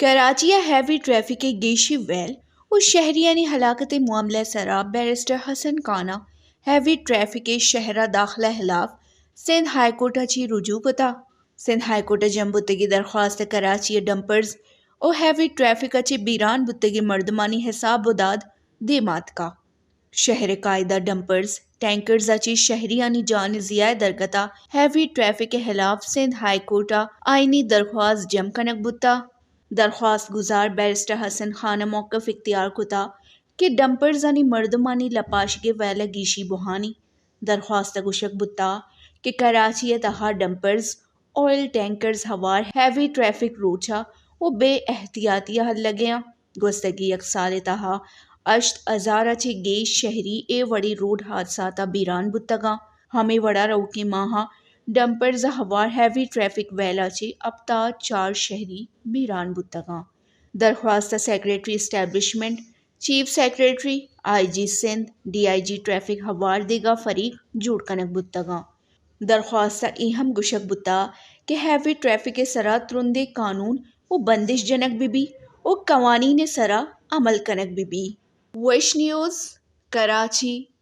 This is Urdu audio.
کراچی ہیوی ٹریفک گیشی ویل و شہریانی ہلاکت معاملہ سرا بیرسٹر حسن کانا ہیوی ٹریفک شہرہ داخلہ خلاف سندھ ہائی کورٹ چی رجوع کتا سندھ ہائی کورٹ جم بتگی درخواست کراچی ڈمپرز او ہیوی ٹریفک چی بیران بتگی مردمانی حساب و داد دیمات کا شہر قاعدہ ڈمپرز ٹینکرز اچی شہریانی جان ضیاء درگتا ہیوی ٹریفک کے خلاف سندھ ہائی کورٹا آئینی درخواست جم کنک بتا درخواست گزار بیرسٹر حسن خانہ موقف اختیار کتا کہ ڈمپرزانی مردمانی لپاشگے ویلہ گیشی بوہانی درخواست گوشک بتا کہ کراچی تہا ڈمپرز آئل ٹینکرز ہوار ہیوی ٹریفک روچا و بے احتیاطی حل لگیاں گوستگی یک سال تہا اشت ازارہ چے گیش شہری اے وڑی روڈ حادثاتا بیران بتگاں ہمیں وڑا روکی ماہا ڈمپرز ہوار ہیوی ٹریفک ویلا چے اب تا 4 شہری بیران بتگاں درخواست secretary establishment chief secretary I G Sindh D I G traffic ہوار دیگا فریق جوڑ کنک بتگاں درخواست ایہم گشک بتا کہ ہیوی ٹریفک سرا ترندے قانون و بندش جنک بھی و قوانین سرا عمل کنک بھی ویش نیوز کراچی